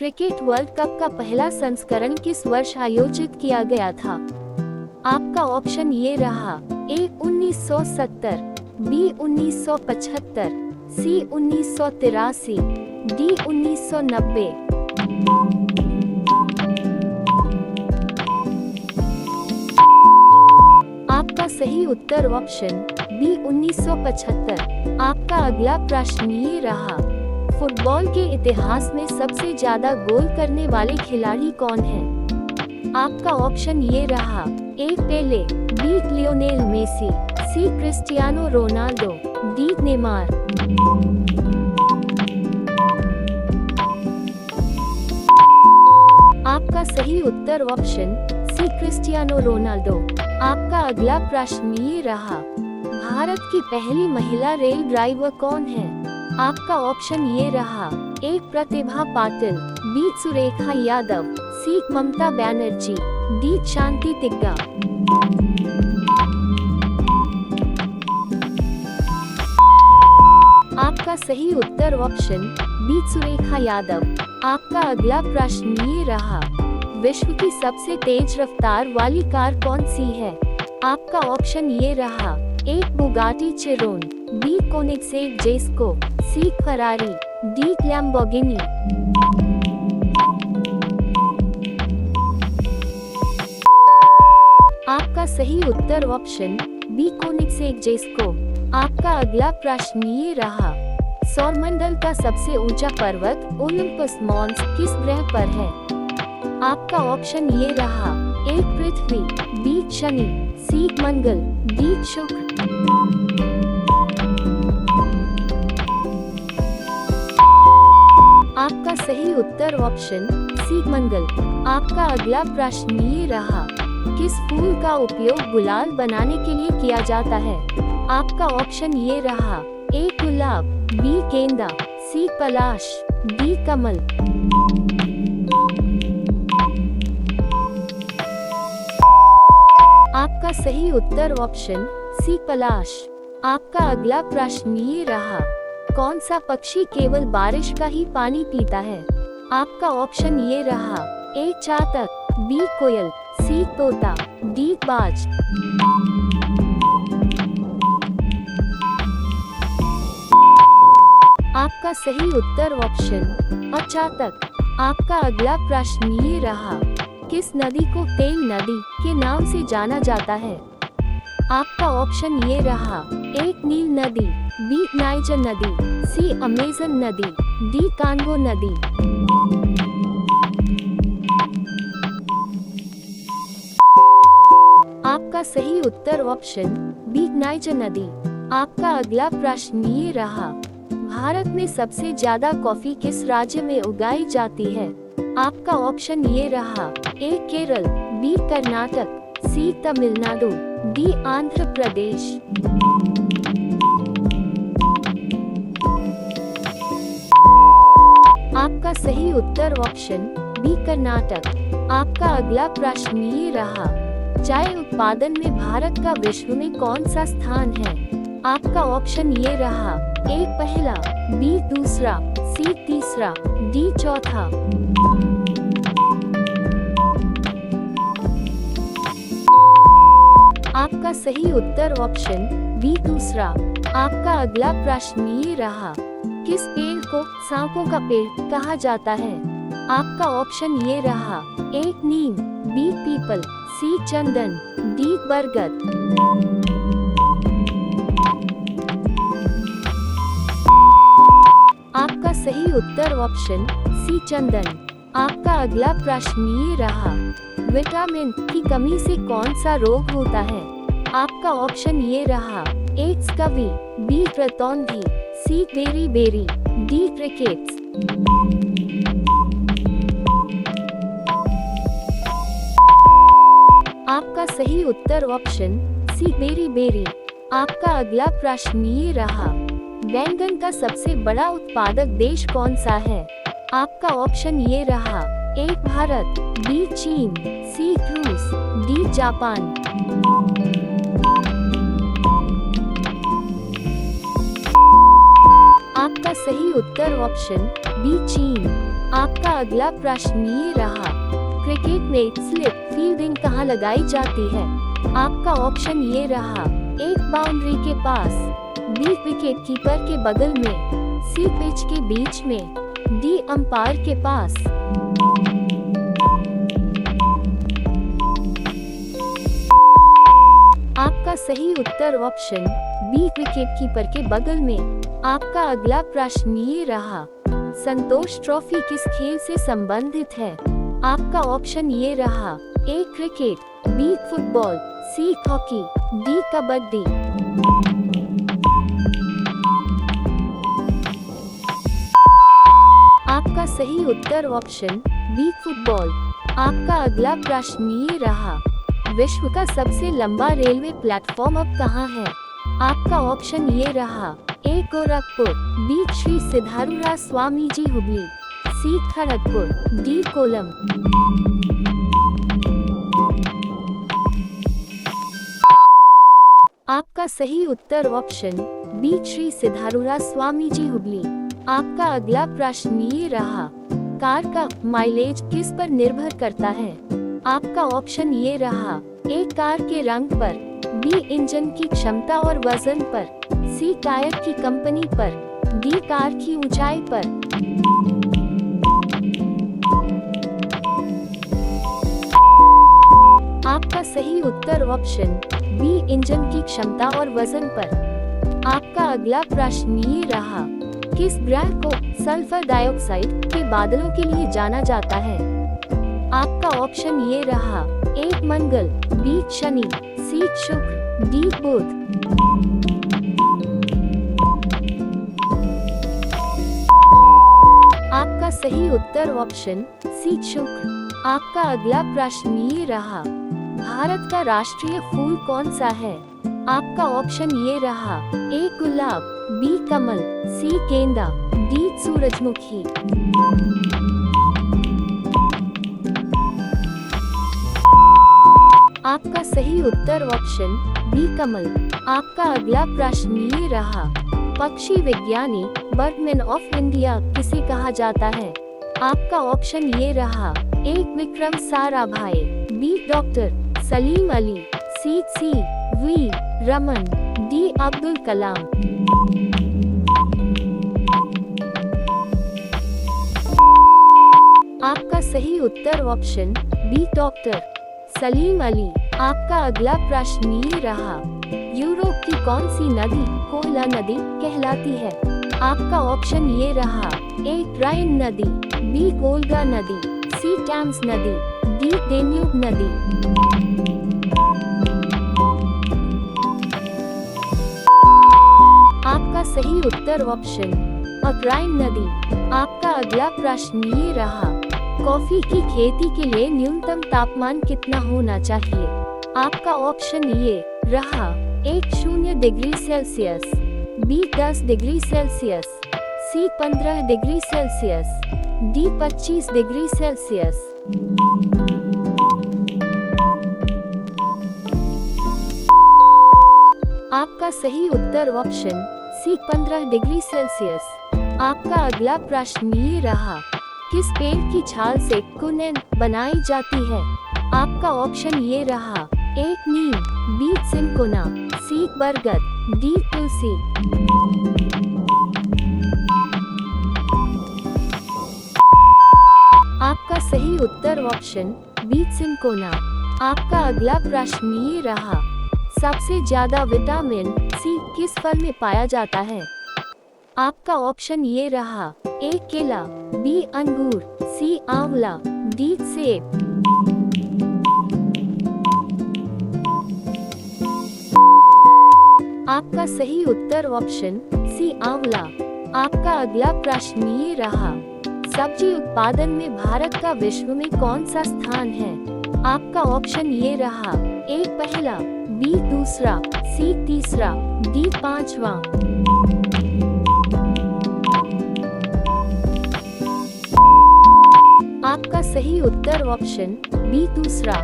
Cricket world cup का पहला संस्करण किस वर्ष आयोजित किया गया था? आपका ऑप्शन ये रहा। ए 1970, बी 1975, सी 1983, डी 1990। आपका सही उत्तर ऑप्शन बी 1975। आपका अगला प्रश्न ये रहा। फुटबॉल के इतिहास में सबसे ज्यादा गोल करने वाले खिलाड़ी कौन हैं? आपका ऑप्शन ये रहा। ए पेले, बी लियोनेल मेसी, सी क्रिस्टियानो रोनाल्डो, डी नेमार। आपका सही उत्तर ऑप्शन सी क्रिस्टियानो रोनाल्डो। आपका अगला प्रश्न ये रहा। भारत की पहली महिला रेल ड्राइवर कौन है? आपका ऑप्शन ये रहा। ए प्रतिभा पाटिल, बी सुरेखा यादव, सी ममता बनर्जी, डी शांति तिग्गा। आपका सही उत्तर ऑप्शन बी सुरेखा यादव। आपका अगला प्रश्न ये रहा। विश्व की सबसे तेज रफ्तार वाली कार कौन सी है? आपका ऑप्शन ये रहा। ए बुगाटी चिरोन, बी कोनिग्सेग जेस्को, सी फरारी, डी लैम्बोर्गिनी। आपका सही उत्तर ऑप्शन बी कोनिग्सेग जेस्को। आपका अगला प्रश्न ये रहा। सौरमंडल का सबसे ऊंचा पर्वत ओलंपस मॉन्स किस ग्रह पर है? आपका ऑप्शन ये रहा। ए पृथ्वी, बी शनि, सी मंगल, डी शुक्र। आपका सही उत्तर ऑप्शन सी मंगल। आपका अगला प्रश्न ये रहा। किस फूल का उपयोग गुलाल बनाने के लिए किया जाता है? आपका ऑप्शन ये रहा। ए गुलाब, बी गेंदा, सी पलाश, डी कमल। आपका सही उत्तर ऑप्शन सी पलाश। आपका अगला प्रश्न ये रहा। कौन सा पक्षी केवल बारिश का ही पानी पीता है? आपका ऑप्शन ये रहा। ए चातक, बी कोयल, सी तोता, डी बाज। आपका सही उत्तर ऑप्शन अचातक। आपका अगला प्रश्न ये रहा। किस नदी को तेल नदी के नाम से जाना जाता है? आपका ऑप्शन ये रहा। ए नील नदी, बी नाइजर नदी, सी अमेजन नदी, डी कांगो नदी। आपका सही उत्तर ऑप्शन बी नाइजर नदी। आपका अगला प्रश्न ये रहा। भारत में सबसे ज्यादा कॉफी किस राज्य में उगाई जाती है? आपका ऑप्शन ये रहा। ए केरल, बी कर्नाटक, सी तमिलनाडु, डी आंध्र प्रदेश। आपका सही उत्तर ऑप्शन बी कर्नाटक। आपका अगला प्रश्न ये रहा। चाय उत्पादन में भारत का विश्व में कौन सा स्थान है? आपका ऑप्शन ये रहा। ए पहला, बी दूसरा, सी तीसरा, डी चौथा। आपका सही उत्तर ऑप्शन बी दूसरा। आपका अगला प्रश्न ये रहा। किस पेड़ को सांपों का पेड़ कहा जाता है? आपका ऑप्शन ये रहा। ए नीम, बी पीपल, सी चंदन, डी बरगद। आपका सही उत्तर ऑप्शन सी चंदन। आपका अगला प्रश्न ये रहा। विटामिन की कमी से कौन सा रोग होता है? आपका ऑप्शन ये रहा। ए स्कवी, बी क्रतौंधी, सी बेरी बेरी, डी क्रिकेट्स। आपका सही उत्तर ऑप्शन सी बेरी बेरी। आपका अगला प्रश्न ये रहा। बैंगन का सबसे बड़ा उत्पादक देश कौन सा है? आपका ऑप्शन ये रहा। ए भारत, बी चीन, सी रूस, डी जापान। आपका सही उत्तर ऑप्शन बी चीन। आपका अगला प्रश्न ये रहा, क्रिकेट में स्लिप फील्डिंग कहाँ लगाई जाती है? आपका ऑप्शन ये रहा, ए बाउंड्री के पास, बी विकेट कीपर के बगल में, सी पिच के बीच में, डी अंपायर के पास। आपका सही उत्तर ऑप्शन बी विकेट कीपर के बगल में। आपका अगला प्रश्न ये रहा, संतोष ट्रॉफी किस खेल से संबंधित है? आपका ऑप्शन ये रहा, A cricket, B football, C hockey, D kabaddi. आपका सही उत्तर ऑप्शन बी फुटबॉल। आपका अगला प्रश्न ये रहा, विश्व का सबसे लंबा रेलवे प्लेटफॉर्म अब कहाँ है? आपका ऑप्शन ये रहा, ए गोरखपुर, बी श्री सिद्धारूढ़ स्वामी जी हुबली, सी खड़गपुर, डी कोलम। आपका सही उत्तर ऑप्शन बी श्री सिद्धारूढ़ स्वामी जी हुबली। आपका अगला प्रश्न ये रहा, कार का माइलेज किस पर निर्भर करता है? आपका ऑप्शन ये रहा, ए कार के रंग पर, बी इंजन की क्षमता और वजन पर, सी टायर की कंपनी पर, डी कार की ऊंचाई पर। आपका सही उत्तर ऑप्शन बी इंजन की क्षमता और वजन पर। आपका अगला प्रश्न ये रहा, किस ग्रह को सल्फर डाइऑक्साइड के बादलों के लिए जाना जाता है? आपका ऑप्शन ये रहा, ए मंगल, बी शनि, सी शुक्र, डी बुध। आपका सही उत्तर ऑप्शन सी शुक्र। आपका अगला प्रश्न ये रहा, भारत का राष्ट्रीय फूल कौन सा है? आपका ऑप्शन ये रहा, ए गुलाब, बी कमल, सी गेंदा, डी सूरजमुखी। आपका सही उत्तर ऑप्शन बी कमल। आपका अगला प्रश्न ये रहा, पक्षी विज्ञानी बर्डमैन ऑफ इंडिया किसे कहा जाता है? आपका ऑप्शन ये रहा, A Vikram Sarabhai, B doctor Salim Ali, C V Raman, D Abdul Kalam. आपका सही उत्तर option B doctor Salim Ali. आपका अगला प्रश्न ये रहा, यूरोप की कौन सी नदी कोयला नदी कहलाती है? आपका ऑप्शन ये रहा, ए राइन नदी, बी वोल्गा नदी, सी टेम्स नदी, डी डेन्यूब नदी। आपका सही उत्तर ऑप्शन राइन नदी। आपका अगला प्रश्न ये रहा, कॉफी की खेती के लिए न्यूनतम तापमान कितना होना चाहिए? आपका ऑप्शन ये रहा, 0 degree Celsius, B 10 degree Celsius, C 15 degree Celsius, D 25 degree Celsius. आपका सही उत्तर ऑप्शन सी 15 डिग्री सेल्सियस। आपका अगला प्रश्न ये रहा, किस पेड़ की छाल से कुनैन बनाई जाती है? आपका ऑप्शन ये रहा, ए नीम, बी सिनकोना, सी बरगद, डी तुलसी। आपका सही उत्तर ऑप्शन बी सिनकोना। आपका अगला प्रश्न ये रहा, सबसे ज्यादा विटामिन सी किस फल में पाया जाता है? आपका ऑप्शन ये रहा, ए केला, बी अंगूर, सी आंवला, डी सेब। आपका सही उत्तर ऑप्शन सी आंवला। आपका अगला प्रश्न ये रहा, सब्जी उत्पादन में भारत का विश्व में कौन सा स्थान है? आपका ऑप्शन ये रहा, ए पहला, बी दूसरा, सी तीसरा, डी पांचवा। आपका सही उत्तर ऑप्शन बी दूसरा।